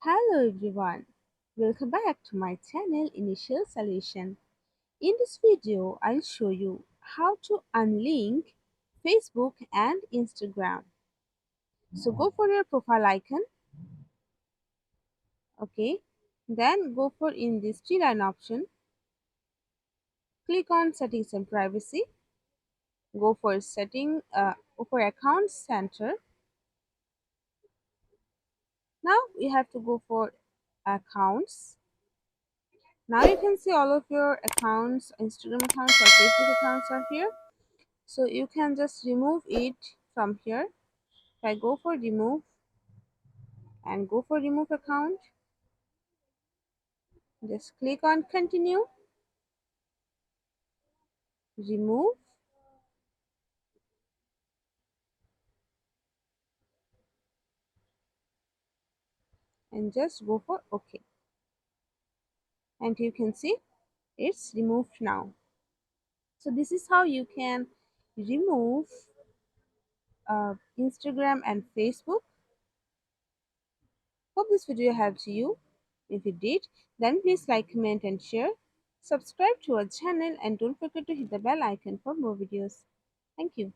Hello everyone, welcome back to my channel Initial Solution. In this video, I'll show you how to unlink Facebook and Instagram. So go for your profile icon, okay, then go for in this three line option, click on settings and privacy, go for go for account center. Now we have to go for accounts. Now you can see all of your accounts, Instagram accounts or Facebook accounts are here. So you can just remove it from here. If I go for remove and go for remove account, just click on continue, remove, and just go for OK. And you can see it's removed now. So this is how you can remove Instagram and Facebook. Hope this video helps you. If it did, then please like, comment and share. Subscribe to our channel and don't forget to hit the bell icon for more videos. Thank you.